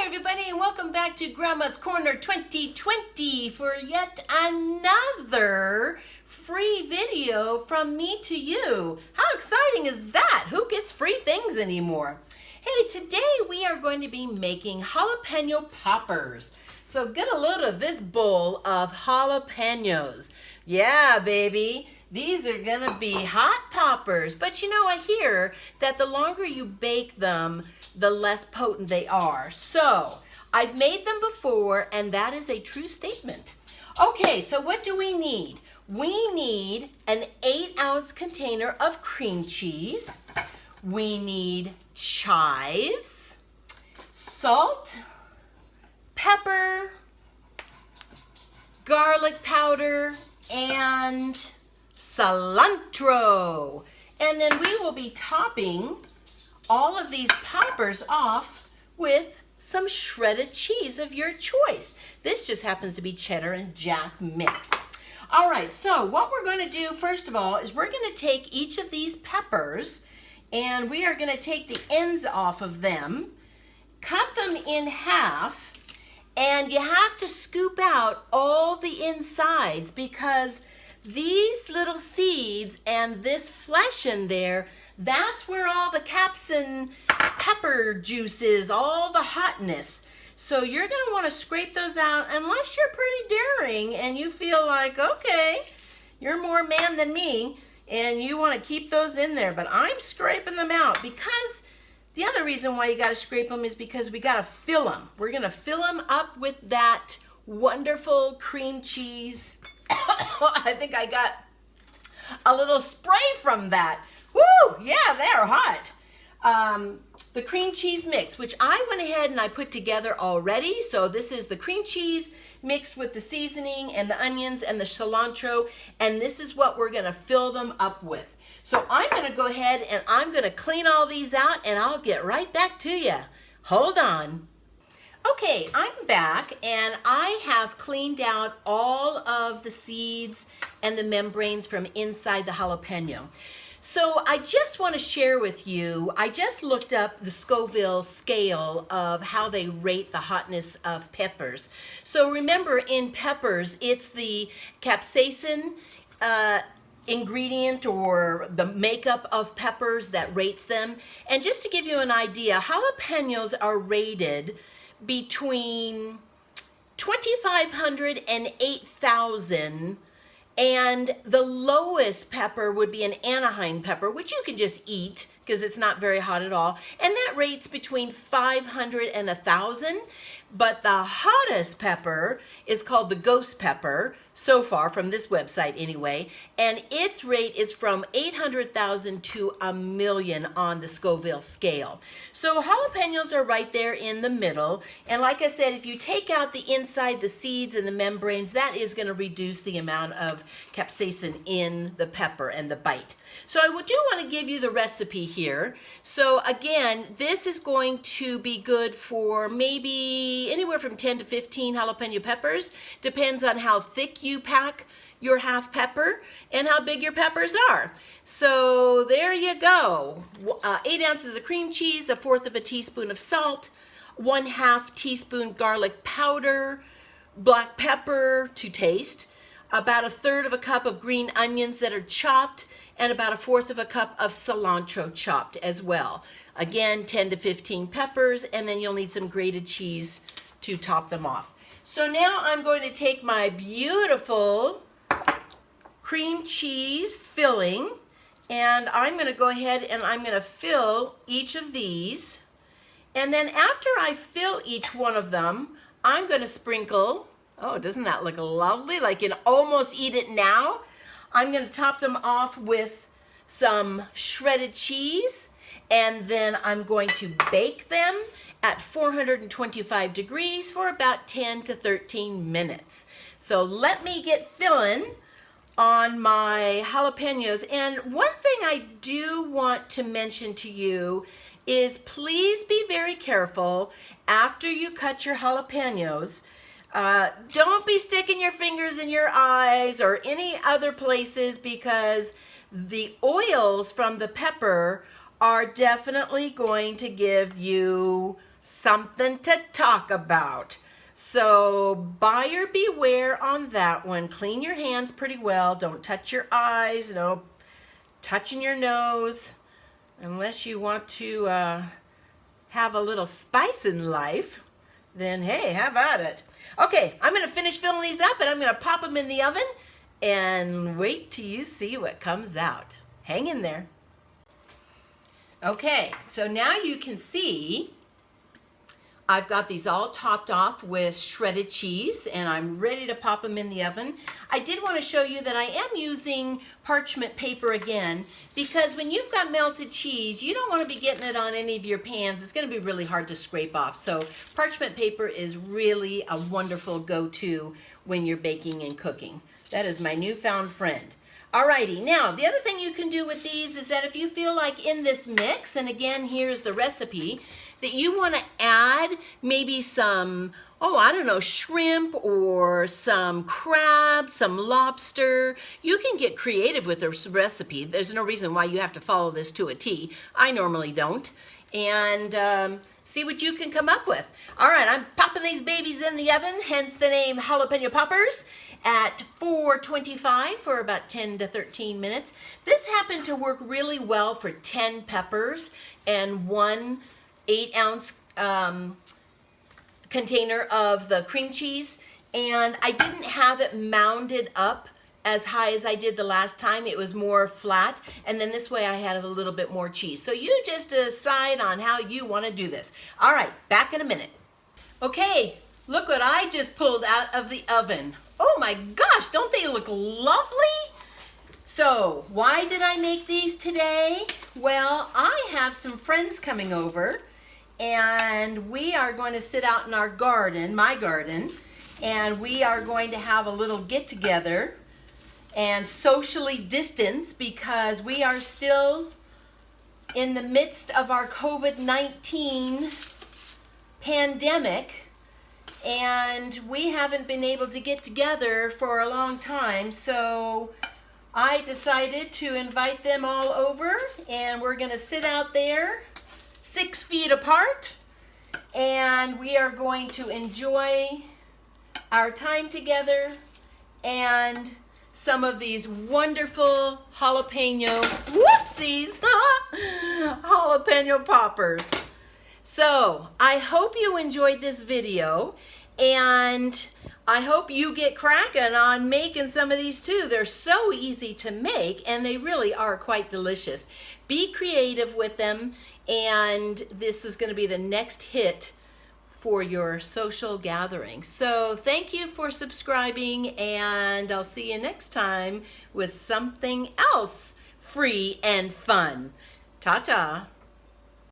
everybody, and welcome back to Grandma's Corner 2020 for yet another free video from me to you. How exciting is that? Who gets free things anymore? Hey, today we are going to be making jalapeno poppers. So get a load of this bowl of jalapenos. Yeah, baby. These are gonna be hot poppers, but you know, I hear that the longer you bake them, the less potent they are. So I've made them before, and that is a true statement. Okay, so what do we need? We need an 8-ounce container of cream cheese. We need chives, salt, pepper, garlic powder, and cilantro. And then we will be topping all of these poppers off with some shredded cheese of your choice. This just happens to be cheddar and jack mixed. All right, so what we're going to do first of all is we're going to take each of these peppers and we are going to take the ends off of them, cut them in half, and you have to scoop out all the insides because these little seeds and this flesh in there, that's where all the capsaicin pepper juice is, all the hotness. So you're going to want to scrape those out unless you're pretty daring and you feel like, okay, you're more man than me and you want to keep those in there. But I'm scraping them out because the other reason why you got to scrape them is because we got to fill them. We're going to fill them up with that wonderful cream cheese. I think I got a little spray from that. Woo! Yeah, they're hot. The cream cheese mix, which I went ahead and I put together already. So this is the cream cheese mixed with the seasoning and the onions and the cilantro. And this is what we're going to fill them up with. So I'm going to go ahead and I'm going to clean all these out and I'll get right back to you. Hold on. Okay, I'm back and I have cleaned out all of the seeds and the membranes from inside the jalapeno. So I just want to share with you, I just looked up the Scoville scale of how they rate the hotness of peppers. So remember, in peppers, it's the capsaicin ingredient or the makeup of peppers that rates them. And just to give you an idea, jalapenos are rated between 2,500 and 8,000, and the lowest pepper would be an Anaheim pepper, which you can just eat because it's not very hot at all, and that rates between 500 and 1,000. But the hottest pepper is called the ghost pepper, so far from this website anyway, and its rate is from 800,000 to 1,000,000 on the Scoville scale. So jalapenos are right there in the middle, and like I said, if you take out the inside, the seeds and the membranes, that is going to reduce the amount of capsaicin in the pepper and the bite. So I do want to give you the recipe here. So again, this is going to be good for maybe anywhere from 10 to 15 jalapeno peppers. Depends on how thick you pack your half pepper and how big your peppers are. So there you go. 8 ounces of cream cheese, 1/4 teaspoon of salt, 1/2 teaspoon garlic powder, black pepper to taste, about 1/3 cup of green onions that are chopped, and about 1/4 cup of cilantro chopped as well. Again, 10 to 15 peppers, and then you'll need some grated cheese to top them off. So now I'm going to take my beautiful cream cheese filling, and I'm going to go ahead and I'm going to fill each of these. And then after I fill each one of them, I'm going to sprinkle, oh, doesn't that look lovely? Like you can almost eat it now. I'm going to top them off with some shredded cheese, and then I'm going to bake them at 425 degrees for about 10 to 13 minutes. So let me get filling on my jalapenos. And one thing I do want to mention to you is please be very careful after you cut your jalapenos. Don't be sticking your fingers in your eyes or any other places because the oils from the pepper are definitely going to give you something to talk about. So buyer beware on that one. Clean your hands pretty well. Don't touch your eyes. No touching your nose unless you want to have a little spice in life. Then hey, have at it. Okay, I'm going to finish filling these up and I'm going to pop them in the oven and wait till you see what comes out. Hang in there. Okay, so now you can see I've got these all topped off with shredded cheese and I'm ready to pop them in the oven. I did want to show you that I am using parchment paper again because when you've got melted cheese, you don't want to be getting it on any of your pans. It's going to be really hard to scrape off. So parchment paper is really a wonderful go-to when you're baking and cooking. That is my newfound friend. Alrighty, now the other thing you can do with these is that if you feel like in this mix, and again here's the recipe, that you want to add maybe some, I don't know, shrimp or some crab, some lobster. You can get creative with this recipe. There's no reason why you have to follow this to a T. I normally don't. And see what you can come up with. All right, I'm popping these babies in the oven, hence the name Jalapeno Poppers, at 425 for about 10 to 13 minutes. This happened to work really well for 10 peppers and 1 8-ounce container of the cream cheese, and I didn't have it mounded up as high as I did the last time. It was more flat, and then this way I had a little bit more cheese. So you just decide on how you want to do this. All right, back in a minute. Okay, look what I just pulled out of the oven. Oh my gosh, don't they look lovely? So why did I make these today? Well, I have some friends coming over and we are going to sit out in our garden, my garden, and we are going to have a little get together and socially distance because we are still in the midst of our COVID-19 pandemic and we haven't been able to get together for a long time. So I decided to invite them all over and we're going to sit out there 6 feet apart and we are going to enjoy our time together and some of these wonderful jalapeno, whoopsies, jalapeno poppers. So I hope you enjoyed this video and I hope you get cracking on making some of these too. They're so easy to make and they really are quite delicious. Be creative with them and this is going to be the next hit for your social gathering. So thank you for subscribing and I'll see you next time with something else free and fun. Ta-ta.